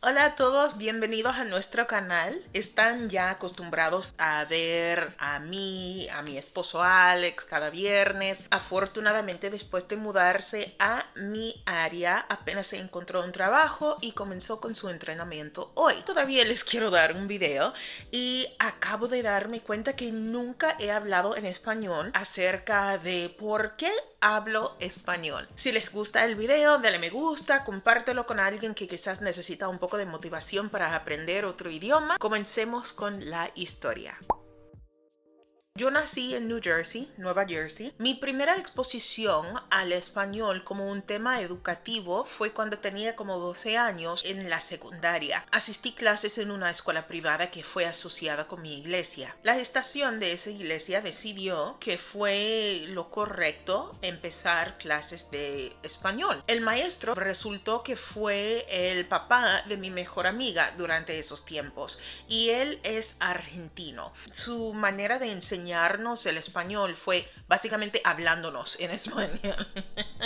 Hola a todos, bienvenidos a nuestro canal. Están ya acostumbrados a ver a mí, a mi esposo Alex cada viernes. Afortunadamente, después de mudarse a mi área, apenas se encontró un trabajo y comenzó con su entrenamiento hoy. Todavía les quiero dar un video y acabo de darme cuenta que nunca he hablado en español acerca de por qué hablo español. Si les gusta el video, dale me gusta, compártelo con alguien que quizás necesita un poco de motivación para aprender otro idioma. Comencemos con la historia. Yo nací en New Jersey, Nueva Jersey. Mi primera exposición al español como un tema educativo fue cuando tenía como 12 años en la secundaria. Asistí clases en una escuela privada que fue asociada con mi iglesia. La estación de esa iglesia decidió que fue lo correcto empezar clases de español. El maestro resultó que fue el papá de mi mejor amiga durante esos tiempos y él es argentino. Su manera de enseñarnos el español fue básicamente hablándonos en español.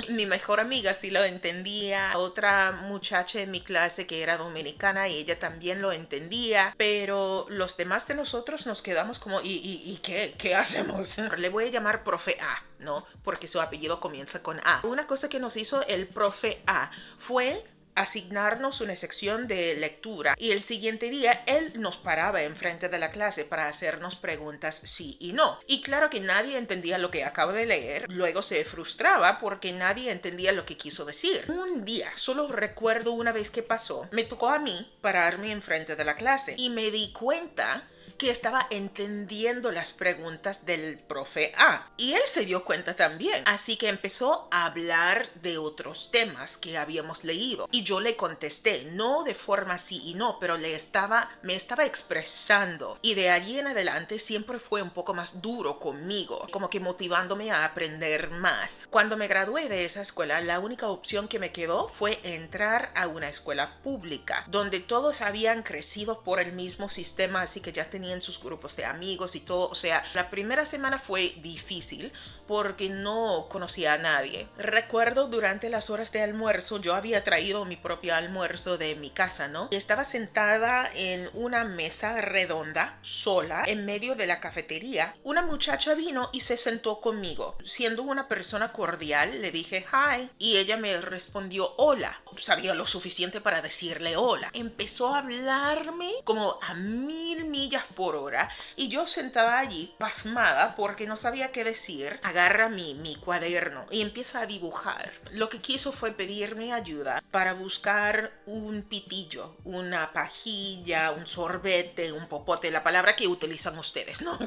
Mi mejor amiga sí lo entendía, otra muchacha en mi clase que era dominicana y ella también lo entendía, pero los demás de nosotros nos quedamos como ¿y qué hacemos? Le voy a llamar profe A, ¿no? Porque su apellido comienza con A. Una cosa que nos hizo el profe A fue asignarnos una sección de lectura y el siguiente día él nos paraba enfrente de la clase para hacernos preguntas sí y no. Y claro que nadie entendía lo que acabo de leer, luego se frustraba porque nadie entendía lo que quiso decir. Un día, solo recuerdo una vez que pasó, me tocó a mí pararme enfrente de la clase y me di cuenta que estaba entendiendo las preguntas del profe A. Y él se dio cuenta también. Así que empezó a hablar de otros temas que habíamos leído. Y yo le contesté, no de forma sí y no, pero me estaba expresando. Y de allí en adelante siempre fue un poco más duro conmigo, como que motivándome a aprender más. Cuando me gradué de esa escuela, la única opción que me quedó fue entrar a una escuela pública, donde todos habían crecido por el mismo sistema, así que ya tenían sus grupos de amigos y todo. O sea, la primera semana fue difícil porque no conocía a nadie. Recuerdo durante las horas de almuerzo, yo había traído mi propio almuerzo de mi casa, ¿no? Y estaba sentada en una mesa redonda, sola, en medio de la cafetería. Una muchacha vino y se sentó conmigo. Siendo una persona cordial, le dije hi y ella me respondió hola. Sabía lo suficiente para decirle hola. Empezó a hablarme como a 1000 millas por hora y yo sentada allí pasmada porque no sabía qué decir. Agarra mi cuaderno y empieza a dibujar. Lo que quiso fue pedirme ayuda para buscar un pitillo, una pajilla, un sorbete, un popote, la palabra que utilizan ustedes, ¿no?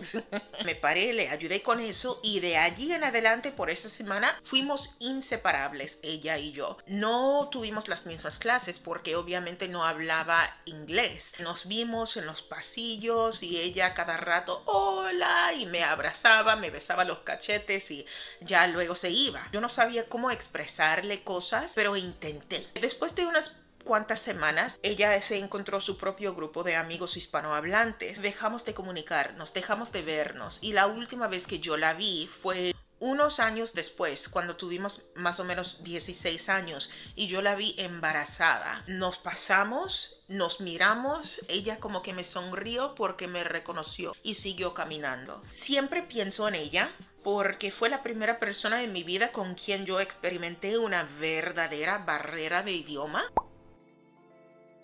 Me paré, le ayudé con eso y de allí en adelante por esa semana fuimos inseparables, ella y yo. No tuvimos las mismas clases porque obviamente no hablaba inglés. Nos vimos en los pasillos y ella cada rato hola y me abrazaba, me besaba los cachetes y ya luego se iba. Yo no sabía cómo expresarle cosas, pero intenté. Después de unas cuantas semanas, ella se encontró su propio grupo de amigos hispanohablantes. Dejamos de comunicarnos, dejamos de vernos y la última vez que yo la vi fue unos años después, cuando tuvimos más o menos 16 años y yo la vi embarazada. Nos pasamos, nos miramos, ella como que me sonrió porque me reconoció y siguió caminando. Siempre pienso en ella porque fue la primera persona en mi vida con quien yo experimenté una verdadera barrera de idioma.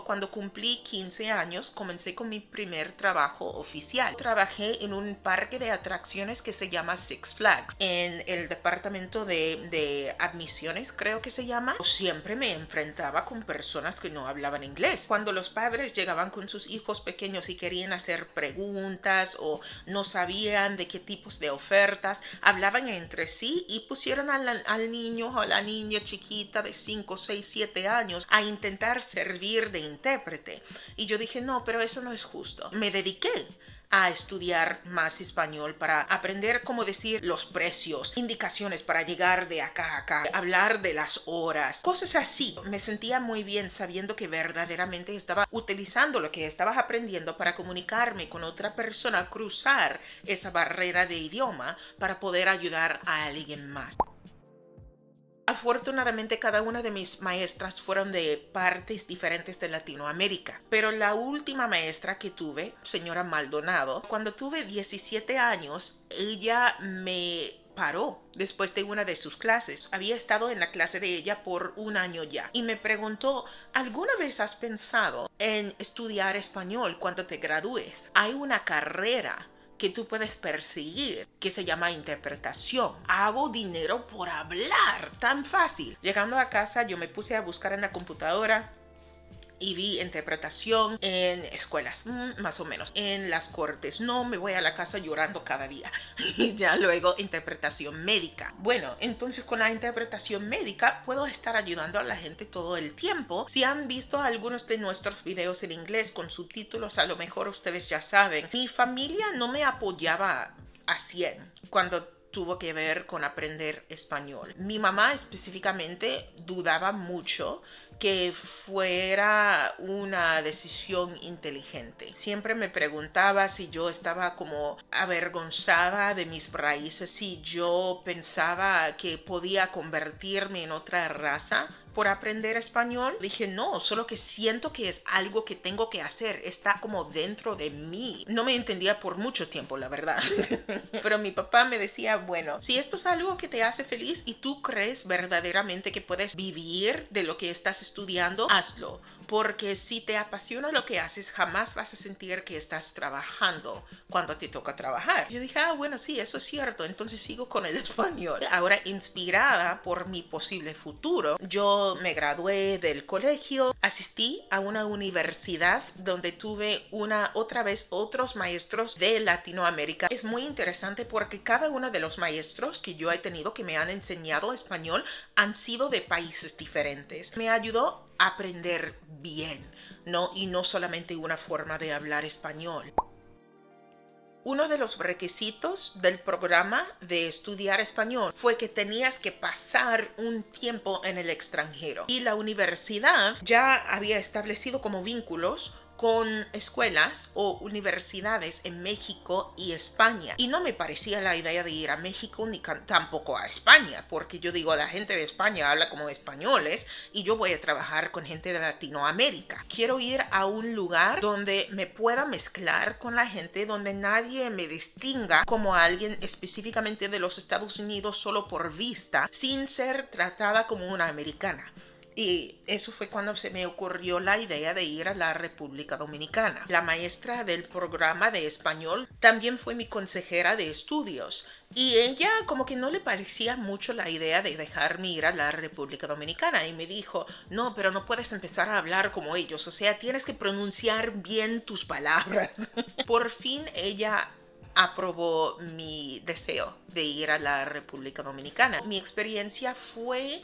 Cuando cumplí 15 años, comencé con mi primer trabajo oficial. Trabajé en un parque de atracciones que se llama Six Flags, en el departamento de admisiones, creo que se llama. Siempre me enfrentaba con personas que no hablaban inglés. Cuando los padres llegaban con sus hijos pequeños y querían hacer preguntas o no sabían de qué tipos de ofertas, hablaban entre sí y pusieron al niño o a la niña chiquita de 5, 6, 7 años a intentar servir de intérprete. Y yo dije, no, pero eso no es justo. Me dediqué a estudiar más español para aprender cómo decir los precios, indicaciones para llegar de acá a acá, hablar de las horas, cosas así. Me sentía muy bien sabiendo que verdaderamente estaba utilizando lo que estaba aprendiendo para comunicarme con otra persona, cruzar esa barrera de idioma para poder ayudar a alguien más. Afortunadamente, cada una de mis maestras fueron de partes diferentes de Latinoamérica, pero la última maestra que tuve, señora Maldonado, cuando tuve 17 años, ella me paró después de una de sus clases. Había estado en la clase de ella por un año ya y me preguntó: ¿alguna vez has pensado en estudiar español cuando te gradúes? Hay una carrera que tú puedes perseguir, que se llama interpretación. Hago dinero por hablar, tan fácil. Llegando a casa, yo me puse a buscar en la computadora y vi interpretación en escuelas, más o menos, en las cortes. No me voy a la casa llorando cada día. Y ya luego interpretación médica. Bueno, entonces con la interpretación médica puedo estar ayudando a la gente todo el tiempo. Si han visto algunos de nuestros videos en inglés con subtítulos, a lo mejor ustedes ya saben. Mi familia no me apoyaba a 100 cuando tuvo que ver con aprender español. Mi mamá específicamente dudaba mucho que fuera una decisión inteligente. Siempre me preguntaba si yo estaba como avergonzada de mis raíces, si yo pensaba que podía convertirme en otra raza por aprender español. Dije, no, solo que siento que es algo que tengo que hacer, está como dentro de mí. No me entendía por mucho tiempo, la verdad. Pero mi papá me decía, bueno, si esto es algo que te hace feliz y tú crees verdaderamente que puedes vivir de lo que estás estudiando, hazlo. Porque si te apasiona lo que haces, jamás vas a sentir que estás trabajando cuando te toca trabajar. Yo dije, bueno, sí, eso es cierto. Entonces sigo con el español. Ahora, inspirada por mi posible futuro, yo me gradué del colegio, asistí a una universidad donde tuve otra vez otros maestros de Latinoamérica. Es muy interesante porque cada uno de los maestros que yo he tenido que me han enseñado español han sido de países diferentes. Me ayudó a aprender bien, ¿no? Y no solamente una forma de hablar español. Uno de los requisitos del programa de estudiar español fue que tenías que pasar un tiempo en el extranjero. Y la universidad ya había establecido como vínculos con escuelas o universidades en México y España. Y no me parecía la idea de ir a México ni tampoco a España, porque yo digo, la gente de España habla como españoles y yo voy a trabajar con gente de Latinoamérica. Quiero ir a un lugar donde me pueda mezclar con la gente, donde nadie me distinga como alguien específicamente de los Estados Unidos solo por vista, sin ser tratada como una americana. Y eso fue cuando se me ocurrió la idea de ir a la República Dominicana. La maestra del programa de español también fue mi consejera de estudios. Y ella como que no le parecía mucho la idea de dejarme ir a la República Dominicana. Y me dijo, no, pero no puedes empezar a hablar como ellos. O sea, tienes que pronunciar bien tus palabras. Por fin ella aprobó mi deseo de ir a la República Dominicana. Mi experiencia fue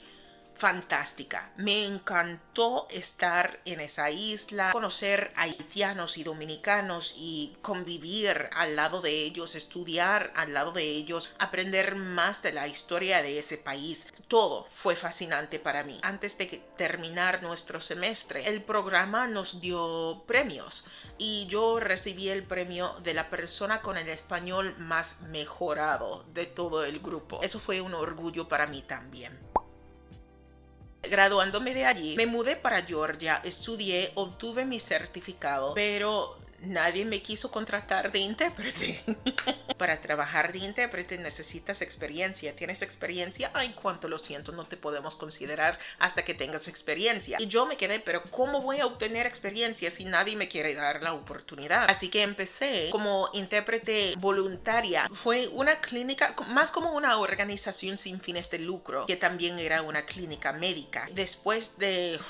fantástica. Me encantó estar en esa isla, conocer haitianos y dominicanos y convivir al lado de ellos, estudiar al lado de ellos, aprender más de la historia de ese país. Todo fue fascinante para mí. Antes de terminar nuestro semestre, el programa nos dio premios y yo recibí el premio de la persona con el español más mejorado de todo el grupo. Eso fue un orgullo para mí también. Graduándome de allí, me mudé para Georgia, estudié, obtuve mi certificado, pero nadie me quiso contratar de intérprete. Para trabajar de intérprete necesitas experiencia. ¿Tienes experiencia? Ay, cuánto lo siento, no te podemos considerar hasta que tengas experiencia. Y yo me quedé, pero ¿cómo voy a obtener experiencia si nadie me quiere dar la oportunidad? Así que empecé como intérprete voluntaria. Fue una clínica, más como una organización sin fines de lucro, que también era una clínica médica. Después de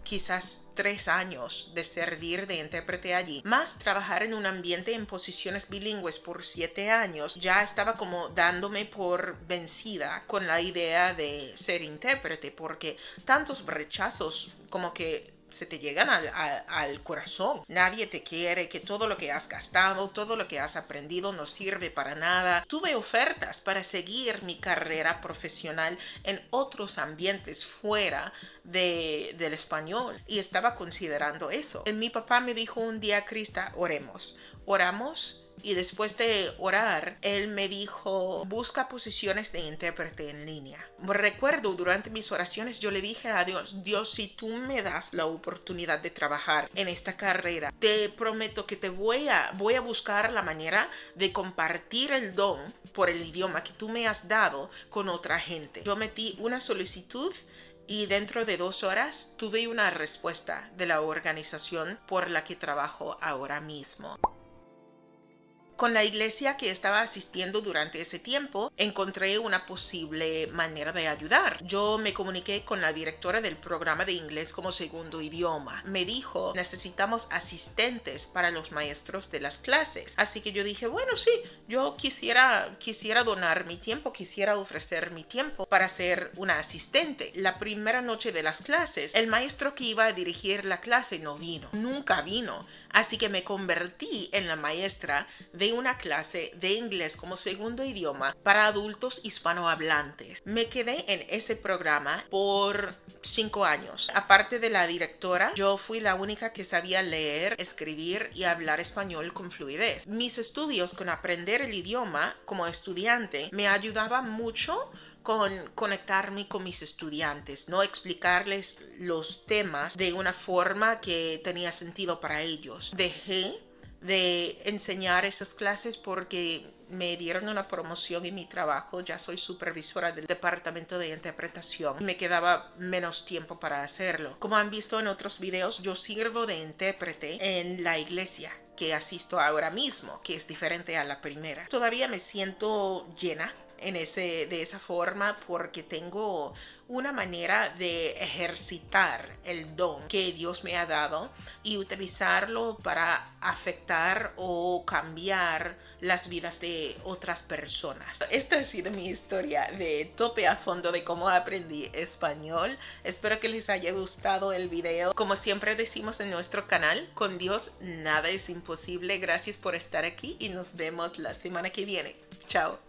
quizás 3 años de servir de intérprete allí, más trabajar en un ambiente en posiciones bilingües por 7 años, ya estaba como dándome por vencida con la idea de ser intérprete, porque tantos rechazos como que se te llegan al corazón. Nadie te quiere, que todo lo que has gastado, todo lo que has aprendido no sirve para nada. Tuve ofertas para seguir mi carrera profesional en otros ambientes fuera del español y estaba considerando eso. Mi papá me dijo un día, Krista, oremos. Oramos y después de orar, él me dijo, busca posiciones de intérprete en línea. Recuerdo durante mis oraciones yo le dije a Dios, Dios, si tú me das la oportunidad de trabajar en esta carrera, te prometo que te voy a buscar la manera de compartir el don por el idioma que tú me has dado con otra gente. Yo metí una solicitud y dentro de 2 horas tuve una respuesta de la organización por la que trabajo ahora mismo. Con la iglesia que estaba asistiendo durante ese tiempo, encontré una posible manera de ayudar. Yo me comuniqué con la directora del programa de inglés como segundo idioma. Me dijo, necesitamos asistentes para los maestros de las clases. Así que yo dije, bueno, sí, yo quisiera donar mi tiempo, quisiera ofrecer mi tiempo para ser una asistente. La primera noche de las clases, el maestro que iba a dirigir la clase no vino, nunca vino. Así que me convertí en la maestra de una clase de inglés como segundo idioma para adultos hispanohablantes. Me quedé en ese programa por 5 años. Aparte de la directora, yo fui la única que sabía leer, escribir y hablar español con fluidez. Mis estudios con aprender el idioma como estudiante me ayudaban mucho con conectarme con mis estudiantes, no explicarles los temas de una forma que tenía sentido para ellos. Dejé de enseñar esas clases porque me dieron una promoción en mi trabajo, ya soy supervisora del departamento de interpretación. Me quedaba menos tiempo para hacerlo. Como han visto en otros videos, yo sirvo de intérprete en la iglesia que asisto ahora mismo, que es diferente a la primera. Todavía me siento llena de esa forma porque tengo una manera de ejercitar el don que Dios me ha dado y utilizarlo para afectar o cambiar las vidas de otras personas. Esta ha sido mi historia de tope a fondo de cómo aprendí español. Espero que les haya gustado el video. Como siempre decimos en nuestro canal, con Dios nada es imposible. Gracias por estar aquí y nos vemos la semana que viene. Chao.